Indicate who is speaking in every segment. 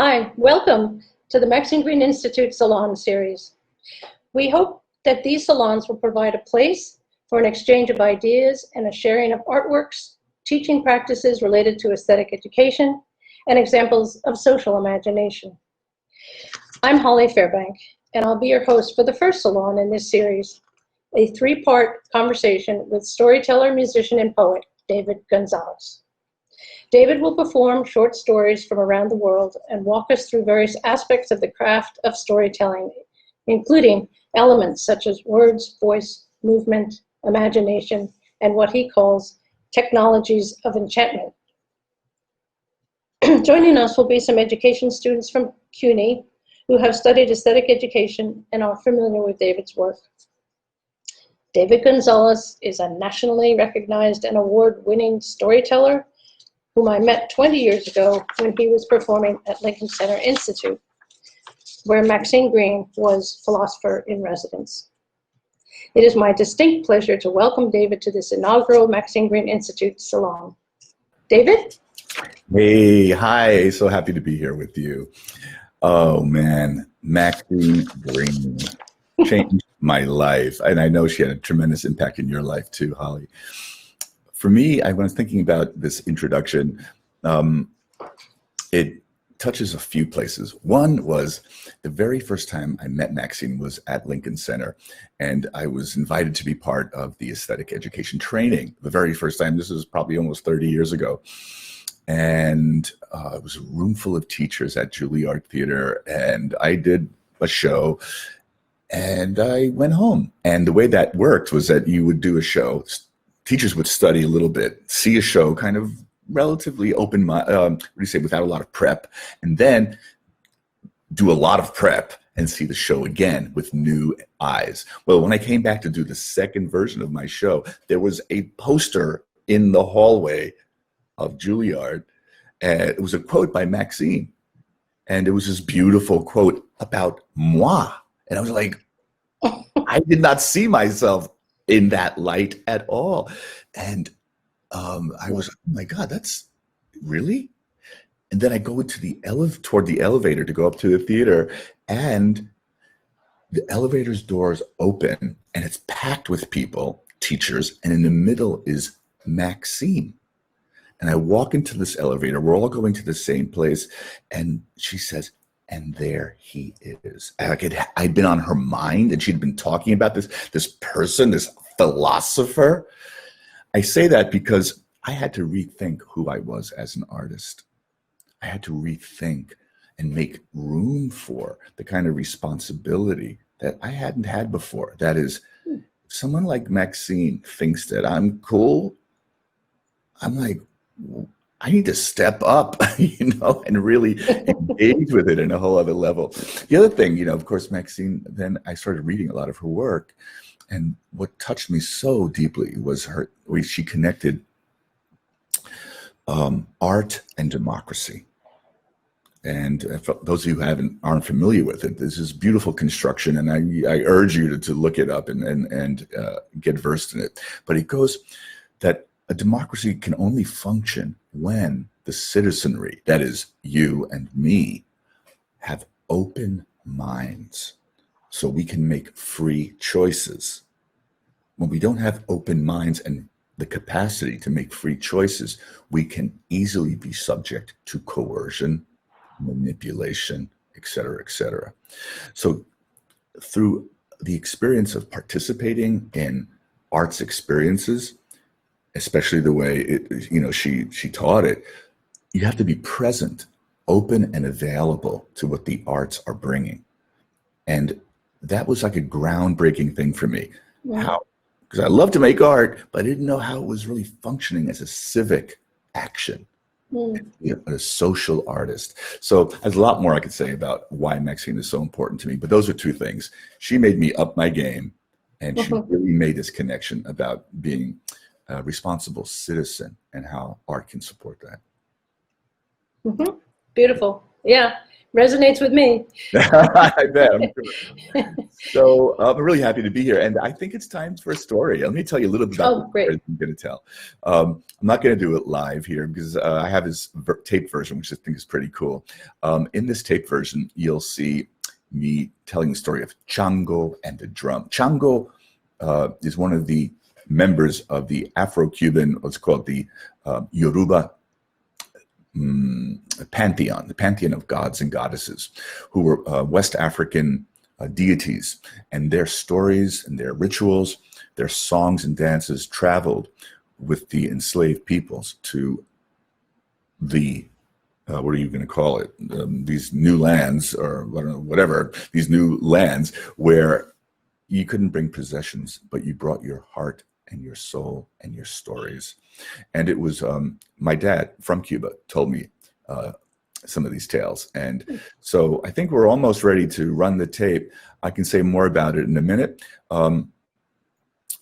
Speaker 1: Hi, welcome to the Maxine Greene Institute Salon series. We hope that these salons will provide a place for an exchange of ideas and a sharing of artworks, teaching practices related to aesthetic education, and examples of social imagination. I'm Holly Fairbank, and I'll be your host for the first salon in this series, a three-part conversation with storyteller, musician, and poet, David Gonzalez. David will perform short stories from around the world and walk us through various aspects of the craft of storytelling, including elements such as words, voice, movement, imagination, and what he calls technologies of enchantment. Joining us will be some education students from CUNY who have studied aesthetic education and are familiar with David's work. David Gonzalez is a nationally recognized and award-winning storyteller whom I met 20 years ago when he was performing at Lincoln Center Institute, where Maxine Greene was philosopher in residence. It is my distinct pleasure to welcome David to this inaugural Maxine Greene Institute Salon. David?
Speaker 2: Hey, hi, so happy to be here with you. Oh man, Maxine Greene changed my life, and I know she had a tremendous impact in your life too, Holly. For me, I was thinking about this introduction. It touches a few places. One was the very first time I met Maxine was at Lincoln Center, and I was invited to be part of the aesthetic education training. The very first time, this was probably almost 30 years ago. And it was a room full of teachers at Juilliard Theater, and I did a show, and I went home. And the way that worked was that you would do a show, teachers would study a little bit, see a show kind of relatively open, without a lot of prep, and then do a lot of prep and see the show again with new eyes. Well, when I came back to do the second version of my show, there was a poster in the hallway of Juilliard, and it was a quote by Maxine, and it was this beautiful quote about moi, and I was like, I did not see myself in that light at all, and I was, oh my God, that's really? And then I go into toward the elevator to go up to the theater, and the elevator's doors open, and it's packed with people, teachers, and in the middle is Maxine. And I walk into this elevator, we're all going to the same place, and she says, and there he is. I'd been on her mind, and she'd been talking about this person, this philosopher. I say that because I had to rethink who I was as an artist. I had to rethink and make room for the kind of responsibility that I hadn't had before. That is, someone like Maxine thinks that I'm cool. I'm like, I need to step up, and really engage with it in a whole other level. The other thing, of course, Maxine, then I started reading a lot of her work, and what touched me so deeply was the way she connected art and democracy. And for those of you who aren't familiar with it, this is beautiful construction, and I urge you to look it up and get versed in it. But it goes that a democracy can only function when the citizenry, that is you and me, have open minds so we can make free choices. When we don't have open minds and the capacity to make free choices, we can easily be subject to coercion, manipulation, et cetera, et cetera. So through the experience of participating in arts experiences, especially the way she taught it, you have to be present, open, and available to what the arts are bringing. And that was like a groundbreaking thing for me. Yeah. Because I love to make art, but I didn't know how it was really functioning as a civic action, a social artist. So there's a lot more I could say about why Maxine is so important to me, but those are two things. She made me up my game, and she really made this connection about being a responsible citizen and how art can support that.
Speaker 1: Beautiful. Yeah. Resonates with me.
Speaker 2: I bet. I'm sure. So I'm really happy to be here, and I think it's time for a story. Let me tell you a little bit about the story I'm going to tell. I'm not going to do it live here because I have this tape version, which I think is pretty cool. In this tape version, you'll see me telling the story of Chango and the drum. Chango is one of the members of the Afro-Cuban, what's called the Yoruba pantheon, the pantheon of gods and goddesses, who were West African deities, and their stories and their rituals, their songs and dances traveled with the enslaved peoples to the what are you going to call it? These new lands, or whatever, these new lands where you couldn't bring possessions, but you brought your heart and your soul and your stories. And it was my dad from Cuba told me some of these tales. And so I think we're almost ready to run the tape. I can say more about it in a minute.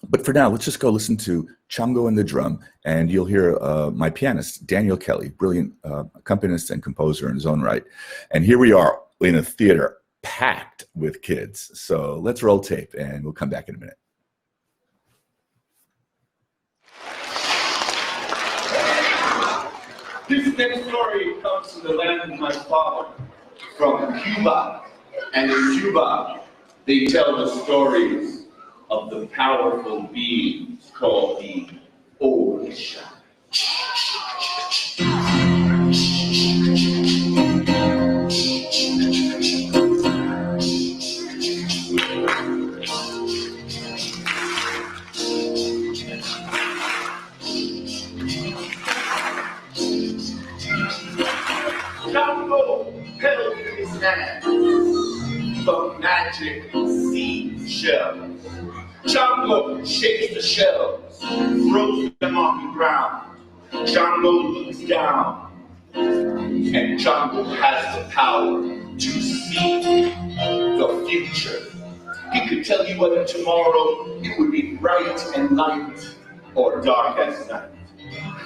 Speaker 2: But for now, let's just go listen to Chango and the Drum, and you'll hear my pianist, Daniel Kelly, brilliant accompanist and composer in his own right. And here we are in a theater packed with kids. So let's roll tape, and we'll come back in a minute.
Speaker 3: This next story comes from the land of my father, from Cuba. And in Cuba, they tell the stories of the powerful beings called the Orisha. Chango held in his hand the magic seed shells. Chango shakes the shells, throws them on the ground. Chango looks down, and Chango has the power to see the future. He could tell you whether tomorrow it would be bright and light or dark as night.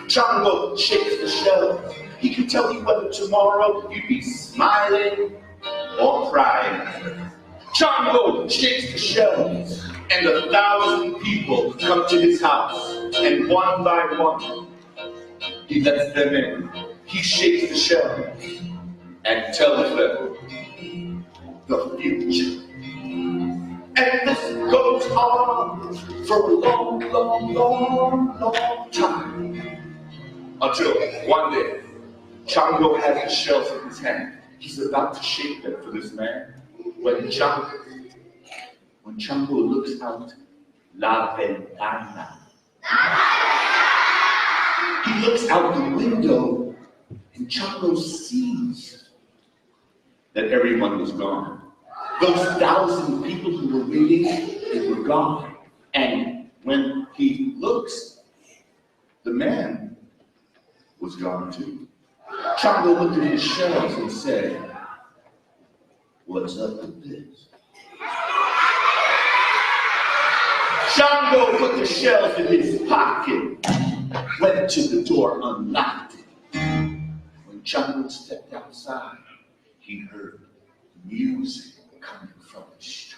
Speaker 3: Chango shakes the shells. He can tell you whether tomorrow you'd be smiling or crying. Chango shakes the shells, and 1,000 people come to his house, and one by one, he lets them in. He shakes the shells and tells them the future. And this goes on for a long, long, long, long time. Until one day, Chango has the shells in his hand. He's about to shake them for this man. When Chango looks out la ventana, he looks out the window, and Chango sees that everyone was gone. Those 1,000 people who were waiting, they were gone. And when he looks, the man was gone too. Chango looked at his shells and said, "What's up with this?" Chango put the shells in his pocket, went to the door, unlocked it. When Chango stepped outside, he heard music coming from the street.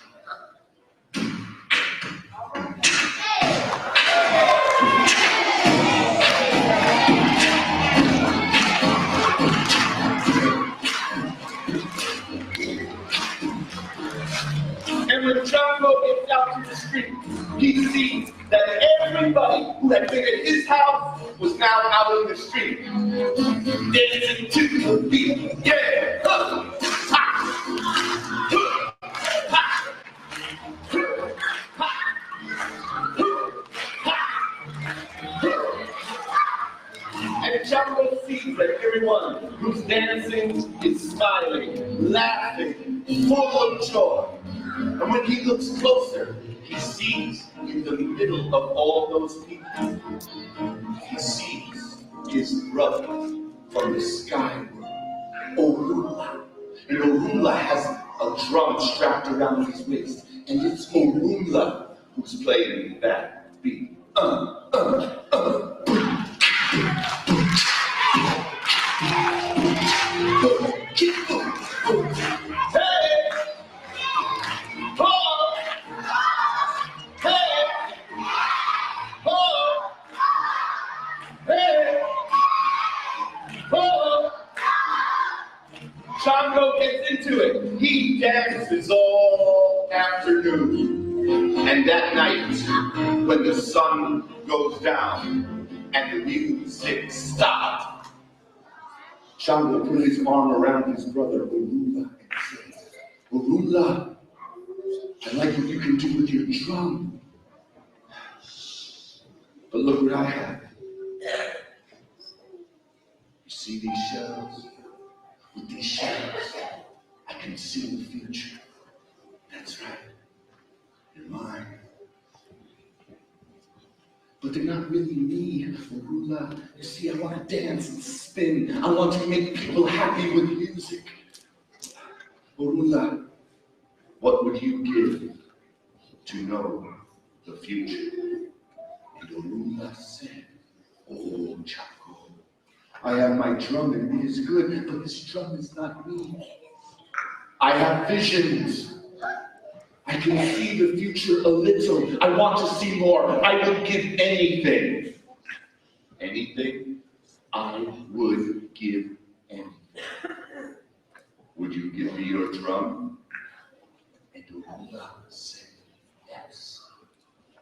Speaker 3: And when Chango gets out to the street, he sees that everybody who had been at his house was now out in the street, dancing to the beat. Yeah! And Chango sees that everyone who's dancing is smiling, laughing, full of joy. And when he looks closer, he sees in the middle of all those people, he sees his brother from the sky world, Orula. And Orula has a drum strapped around his waist, and it's Orula who's playing that beat. Chongo gets into it. He dances all afternoon. And that night, when the sun goes down and the music stops, Chongo put his arm around his brother Orula and said, Orula, I like what you can do with your drum. But look what I have. You see these shells? With these shells, I can see the future. That's right. You're mine. But they're not really me, Orula. You see, I want to dance and spin. I want to make people happy with music. Orula, what would you give to know the future? And Orula said, oh, Chaco, I have my drum and it is good, but this drum is not me. I have visions. I can see the future a little. I want to see more. I would give anything. Anything? I would give anything. Would you give me your drum? And Orula said yes.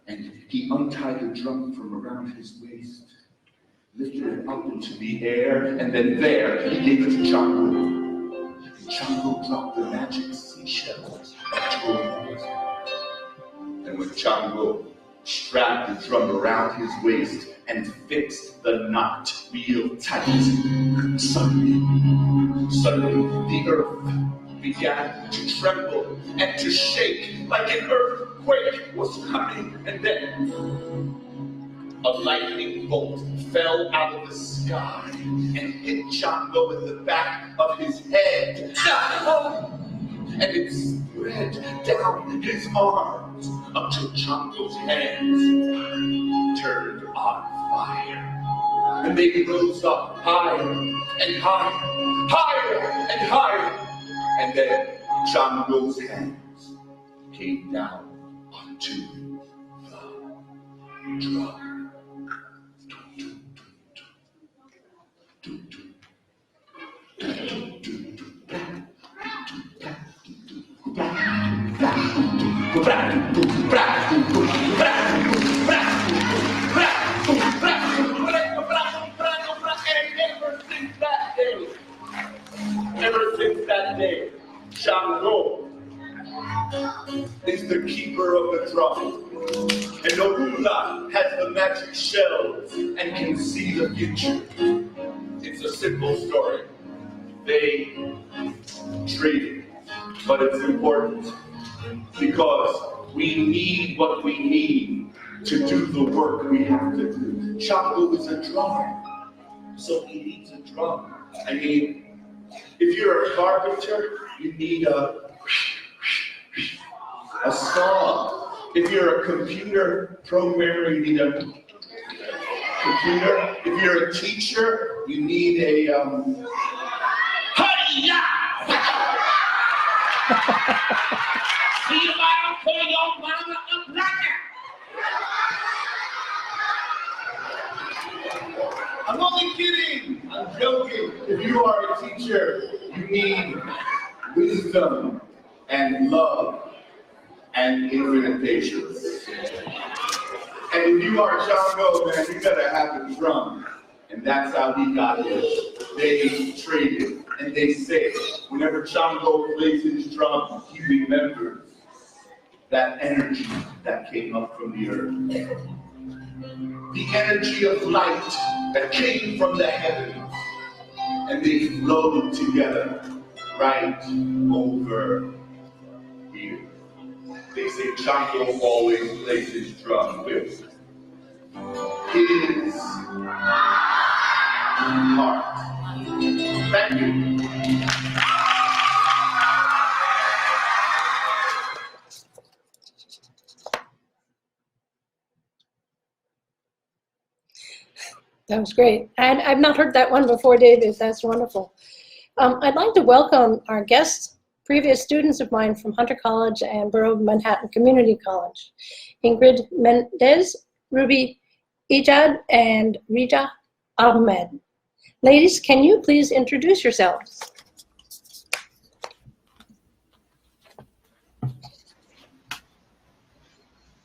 Speaker 3: And he untied the drum from around his waist, lifted it up into the air, and then there he gave it to Chongo. And Chongo dropped the magic seashells into her waist. And when Chongo strapped the drum around his waist and fixed the knot real tight, suddenly the earth began to tremble and to shake like an earthquake was coming, and then a lightning bolt fell out of the sky and hit Chongo in the back of his head. And it spread down his arms until Chongo's hands turned on fire. And they rose up higher and higher, higher and higher. And then Chongo's hands came down onto the drum. Ever since that day, Chongo is the keeper of the drum. And Orula has the magic shells and can see the future. It's a simple story. They traded, but it's important because we need what we need to do the work we have to do. Chongo is a drummer, so he needs a drum. I mean, if you're a carpenter, you need a saw. If you're a computer programmer, you need a computer. If you're a teacher, you need a hi-ya! See you around for your mama a blacker. I'm only kidding. I'm joking. If you are a teacher, you need wisdom and love and infinite patience. And if you are Chongo, man, you gotta have a drum. And that's how he got it. They traded, and they say, whenever Chongo plays his drum, he remembers that energy that came up from the earth. The energy of light that came from the heavens. And they flowed together right over here. They say Chongo always plays his drum with his heart. Thank you.
Speaker 1: That was great. I've not heard that one before, David. That's wonderful. I'd like to welcome our guests, previous students of mine from Hunter College and Borough of Manhattan Community College, Ingrid Mendez, Ruby Ijad, and Rija Ahmed. Ladies, can you please introduce yourselves?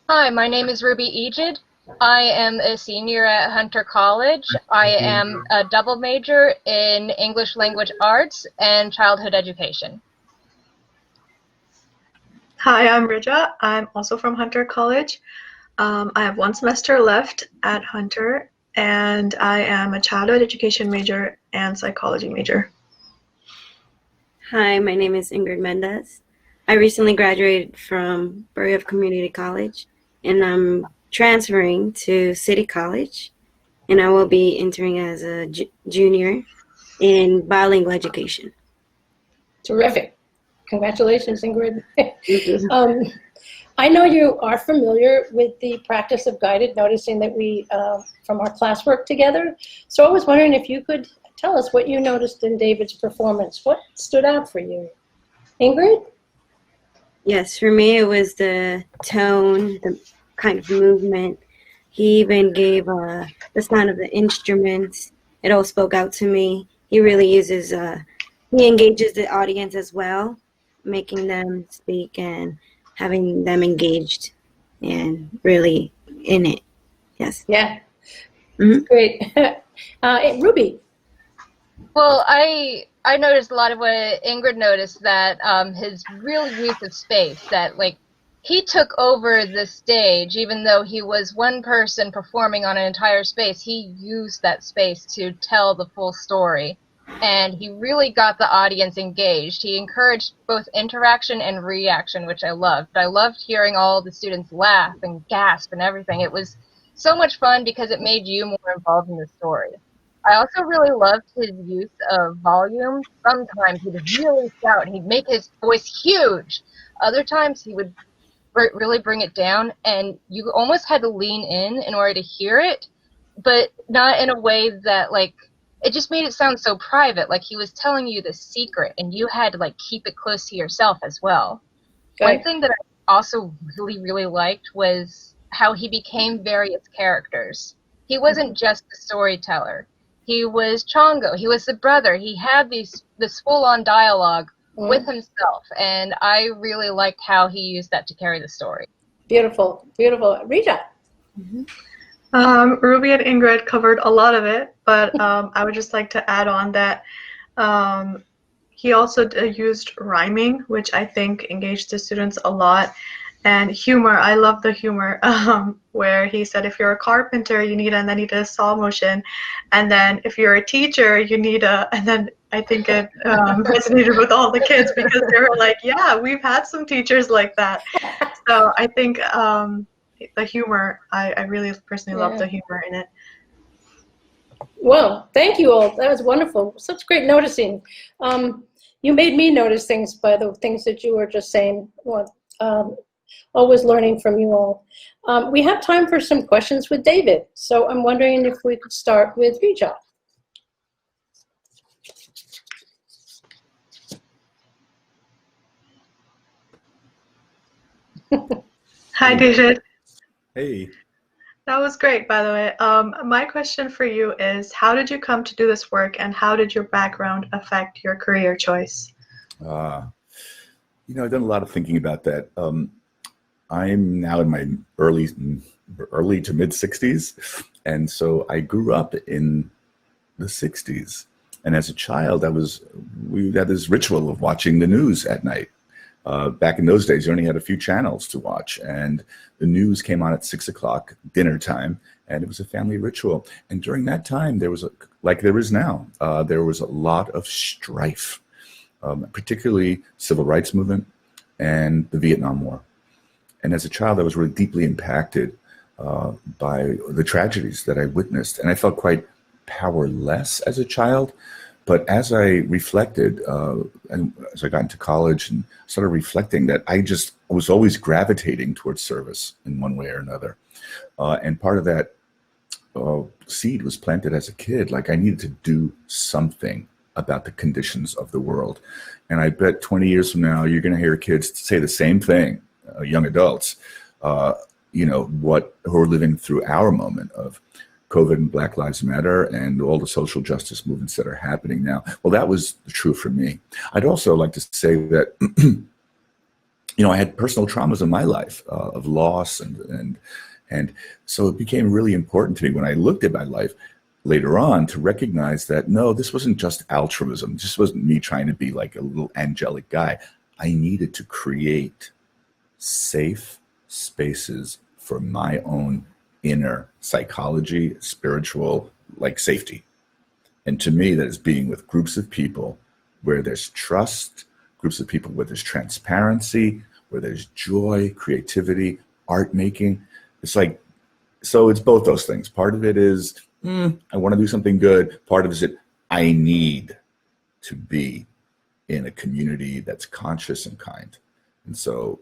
Speaker 4: Hi, my name is Ruby Ejid. I am a senior at Hunter College. I am a double major in English language arts and childhood education.
Speaker 5: Hi, I'm Rija. I'm also from Hunter College. I have one semester left at Hunter, and I am a childhood education major and psychology major.
Speaker 6: Hi, my name is Ingrid Mendez. I recently graduated from Berea Community College, and I'm transferring to City College, and I will be entering as a junior in bilingual education.
Speaker 1: Terrific. Congratulations, Ingrid. I know you are familiar with the practice of guided noticing that we, from our classwork together. So I was wondering if you could tell us what you noticed in David's performance. What stood out for you? Ingrid?
Speaker 6: Yes, for me it was the tone, the kind of movement. He even gave the sound of the instruments. It all spoke out to me. He really uses, he engages the audience as well, making them speak and having them engaged and really in it. Yes.
Speaker 1: Yeah.
Speaker 6: Mm-hmm.
Speaker 1: Great. Ruby?
Speaker 4: Well, I noticed a lot of what Ingrid noticed, that his real use of space, that like he took over the stage, even though he was one person performing on an entire space, he used that space to tell the full story. And he really got the audience engaged. He encouraged both interaction and reaction, which I loved. I loved hearing all the students laugh and gasp and everything. It was so much fun because it made you more involved in the story. I also really loved his use of volume. Sometimes he would really shout and he'd make his voice huge. Other times he would really bring it down, and you almost had to lean in order to hear it, but not in a way that like, it just made it sound so private, like he was telling you the secret and you had to like keep it close to yourself as well.
Speaker 1: Okay.
Speaker 4: One thing that I also really liked was how he became various characters. He wasn't just the storyteller. He was Chongo. He was the brother. He had this full-on dialogue with himself, and I really liked how he used that to carry the story.
Speaker 1: Beautiful, beautiful. Rija?
Speaker 5: Ruby and Ingrid covered a lot of it, but I would just like to add on that he also used rhyming, which I think engaged the students a lot. And humor, I love the humor, where he said if you're a carpenter, you need, and then he did a saw motion. And then if you're a teacher, you need a, and then I think it resonated with all the kids because they were like, yeah, we've had some teachers like that. So I think the humor, I really personally love the humor in it.
Speaker 1: Well, thank you all. That was wonderful. Such great noticing. You made me notice things by the things that you were just saying. Well, always learning from you all. We have time for some questions with David. So I'm wondering if we could start with Rija.
Speaker 5: Hi, David.
Speaker 2: Hey.
Speaker 5: That was great, by the way. My question for you is, how did you come to do this work, and how did your background affect your career choice?
Speaker 2: I've done a lot of thinking about that. I'm now in my early to mid 60s, and so I grew up in the 60s. And as a child, we had this ritual of watching the news at night. Back in those days, you only had a few channels to watch, and the news came on at 6 o'clock, dinner time, and it was a family ritual. And during that time, there was, like there is now, there was a lot of strife, particularly civil rights movement and the Vietnam War. And as a child, I was really deeply impacted by the tragedies that I witnessed, and I felt quite powerless as a child. But as I reflected, and as I got into college and started reflecting, that I just was always gravitating towards service in one way or another. And part of that seed was planted as a kid. Like, I needed to do something about the conditions of the world. And I bet 20 years from now, you're going to hear kids say the same thing, young adults, who are living through our moment of COVID and Black Lives Matter and all the social justice movements that are happening now. Well, that was true for me. I'd also like to say that I had personal traumas in my life of loss, and so it became really important to me when I looked at my life later on to recognize that no, this wasn't just altruism. This wasn't me trying to be like a little angelic guy. I needed to create safe spaces for my own inner psychology, spiritual, like safety. And to me, that is being with groups of people where there's trust, groups of people where there's transparency, where there's joy, creativity, art making. It's like, so it's both those things. Part of it is, I want to do something good. Part of it is I need to be in a community that's conscious and kind. And so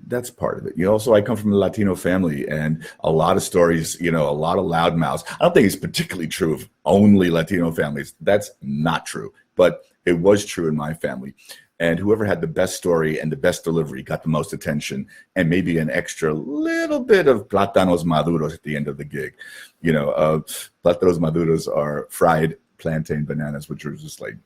Speaker 2: that's part of it. Also, I come from a Latino family, and a lot of stories, a lot of loud mouths. I don't think it's particularly true of only Latino families. That's not true, but it was true in my family. And whoever had the best story and the best delivery got the most attention, and maybe an extra little bit of plátanos maduros at the end of the gig. Plátanos maduros are fried plantain bananas, which are just like,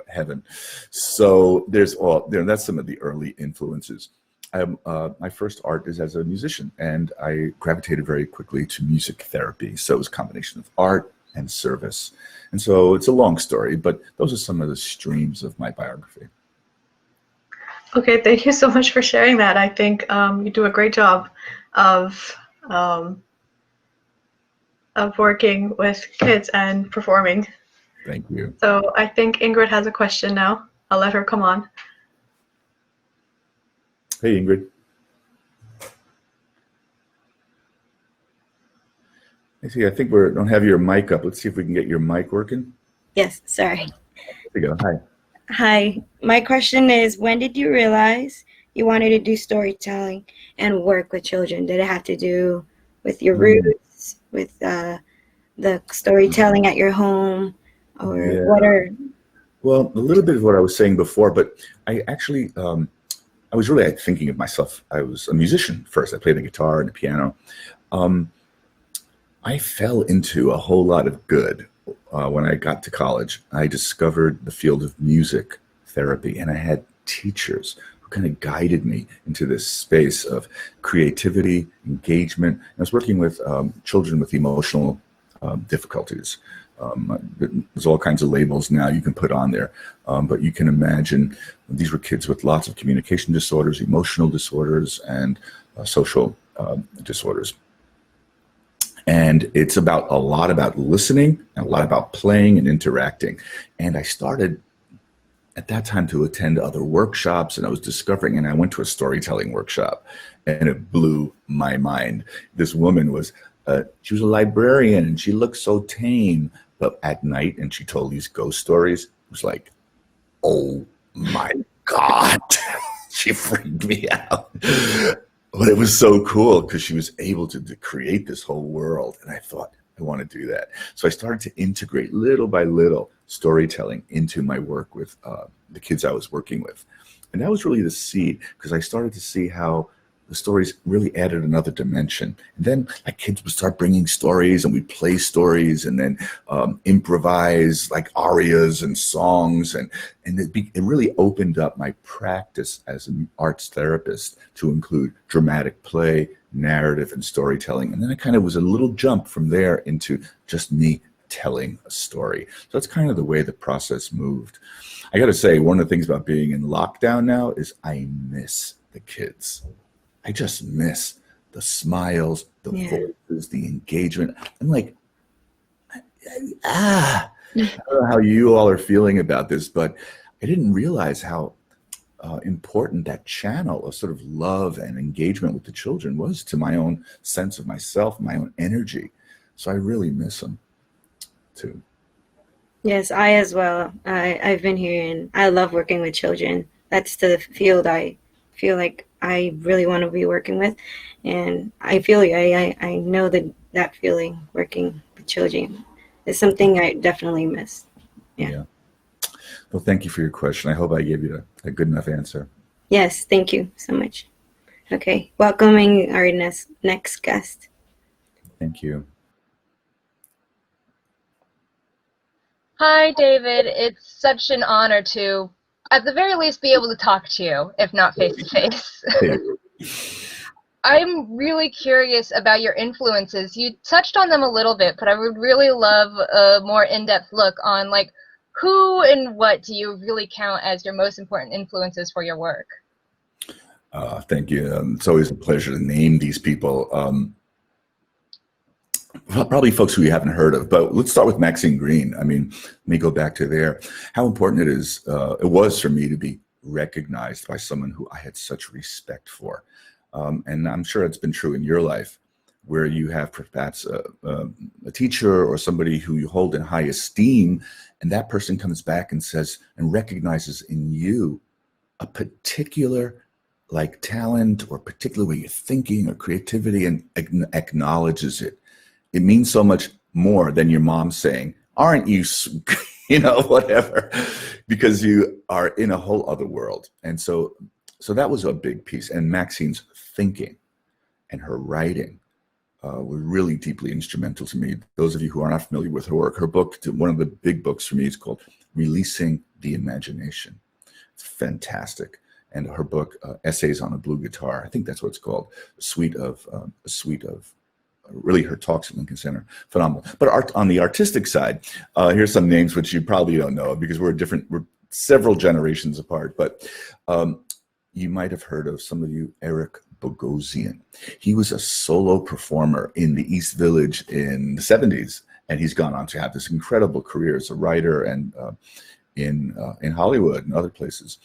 Speaker 2: heaven. So that's some of the early influences. My first art is as a musician, and I gravitated very quickly to music therapy. So it was a combination of art and service. And so it's a long story, but those are some of the streams of my biography.
Speaker 5: Okay, thank you so much for sharing that. I think you do a great job of working with kids and performing.
Speaker 2: Thank you.
Speaker 5: So I think Ingrid has a question now. I'll let her come on.
Speaker 2: Hey, Ingrid. I think we don't have your mic up. Let's see if we can get your mic working.
Speaker 6: Yes, sorry.
Speaker 2: There we go. Hi.
Speaker 6: Hi. My question is, when did you realize you wanted to do storytelling and work with children? Did it have to do with your roots, with the storytelling at your home, or what are?
Speaker 2: Well, a little bit of what I was saying before, but I actually, I was really thinking of myself. I was a musician first. I played the guitar and the piano. I fell into a whole lot of good when I got to college. I discovered the field of music therapy, and I had teachers who kind of guided me into this space of creativity, engagement. I was working with children with emotional difficulties. There's all kinds of labels now you can put on there, but you can imagine these were kids with lots of communication disorders, emotional disorders, and social disorders. And it's a lot about listening and a lot about playing and interacting. And I started at that time to attend other workshops, and I was discovering, and I went to a storytelling workshop, and it blew my mind. This woman was, she was a librarian, and she looked so tame, but at night, and she told these ghost stories. It was like, oh my God, she freaked me out. But it was so cool because she was able to create this whole world. And I thought, I want to do that. So I started to integrate little by little storytelling into my work with the kids I was working with. And that was really the seed, because I started to see how the stories really added another dimension. And then like kids would start bringing stories, and we'd play stories, and then improvise like arias and songs. And it really opened up my practice as an arts therapist to include dramatic play, narrative, and storytelling. And then it kind of was a little jump from there into just me telling a story. So that's kind of the way the process moved. I got to say, one of the things about being in lockdown now is I miss the kids. I just miss the smiles, the voices, the engagement. I'm like, I don't know how you all are feeling about this, but I didn't realize how important that channel of sort of love and engagement with the children was to my own sense of myself, my own energy. So I really miss them too.
Speaker 6: Yes, I as well. I've been here, and I love working with children. That's the field I feel like I really want to be working with, and I feel I know that feeling working with children is something I definitely miss. Yeah.
Speaker 2: Well, thank you for your question. I hope I gave you a good enough answer.
Speaker 6: Yes, thank you so much. Okay, welcoming our next guest.
Speaker 2: Thank you.
Speaker 4: Hi, David. It's such an honor to, at the very least, be able to talk to you, if not face to face. I'm really curious about your influences. You touched on them a little bit, but I would really love a more in-depth look on, like, who and what do you really count as your most important influences for your work?
Speaker 2: Thank you. It's always a pleasure to name these people. Probably folks who you haven't heard of, but let's start with Maxine Greene. I mean, let me go back to there. How important it was for me to be recognized by someone who I had such respect for. And I'm sure it's been true in your life, where you have perhaps a teacher or somebody who you hold in high esteem, and that person comes back and says, and recognizes in you a particular like talent or particular way of thinking or creativity, and acknowledges it. It means so much more than your mom saying, aren't you, you know, whatever, because you are in a whole other world. And so that was a big piece. And Maxine's thinking and her writing were really deeply instrumental to me. Those of you who are not familiar with her work, her book, one of the big books for me, is called Releasing the Imagination. It's fantastic. And her book, Essays on a Blue Guitar, I think that's what it's called, a suite of really her talks at Lincoln Center, phenomenal. But on the artistic side, here's some names which you probably don't know because we're several generations apart, but you might have heard of, some of you, Eric Bogosian. He was a solo performer in the East Village in the 70s, and he's gone on to have this incredible career as a writer and in Hollywood and other places.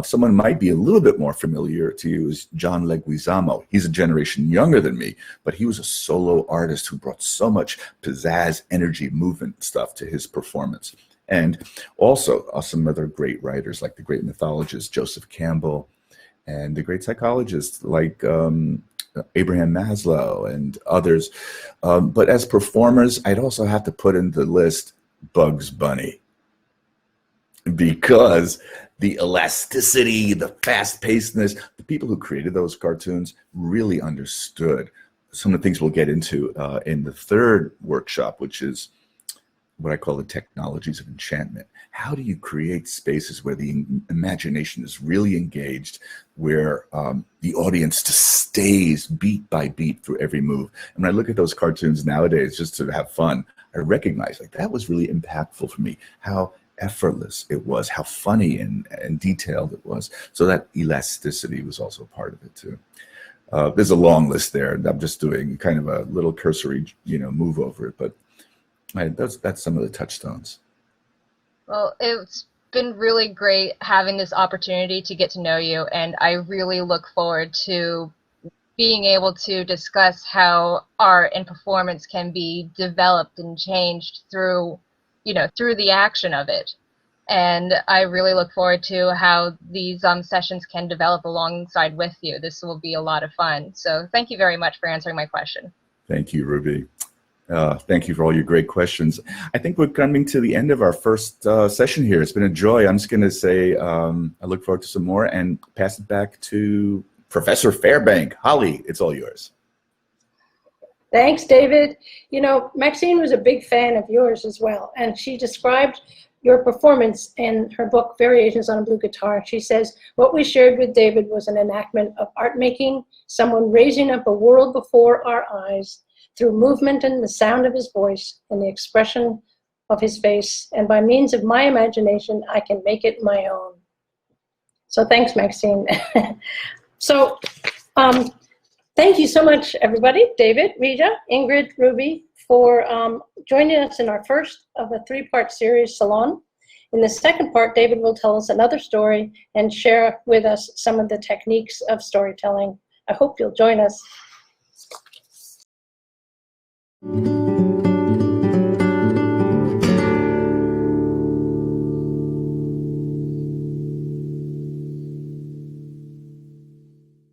Speaker 2: Someone might be a little bit more familiar to you is John Leguizamo. He's a generation younger than me, but he was a solo artist who brought so much pizzazz, energy, movement stuff to his performance. And also some other great writers like the great mythologist Joseph Campbell and the great psychologists like Abraham Maslow and others. But as performers, I'd also have to put in the list Bugs Bunny, because the elasticity, the fast-pacedness, the people who created those cartoons really understood some of the things we'll get into in the third workshop, which is what I call the technologies of enchantment. How do you create spaces where the imagination is really engaged, where the audience just stays beat by beat through every move? And when I look at those cartoons nowadays, just to have fun, I recognize like that was really impactful for me, how effortless it was, how funny and detailed it was. So that elasticity was also part of it too. There's a long list there. I'm just doing kind of a little cursory, move over it, but that's some of the touchstones.
Speaker 4: Well, it's been really great having this opportunity to get to know you, and I really look forward to being able to discuss how art and performance can be developed and changed through the action of it. And I really look forward to how these sessions can develop alongside with you. This will be a lot of fun. So thank you very much for answering my question. Thank you,
Speaker 2: Ruby. Thank you for all your great questions. I think we're coming to the end of our first session here. It's been a joy. I'm just going to say I look forward to some more and pass it back to Professor Fairbank. Holly, it's all yours.
Speaker 1: Thanks, David. Maxine was a big fan of yours as well, and she described your performance in her book, Variations on a Blue Guitar. She says, what we shared with David was an enactment of art making, someone raising up a world before our eyes through movement and the sound of his voice and the expression of his face, and by means of my imagination, I can make it my own. So thanks, Maxine. So, thank you so much, everybody. David, Rita, Ingrid, Ruby, for joining us in our first of a three-part series, Salon. In the second part, David will tell us another story and share with us some of the techniques of storytelling. I hope you'll join us.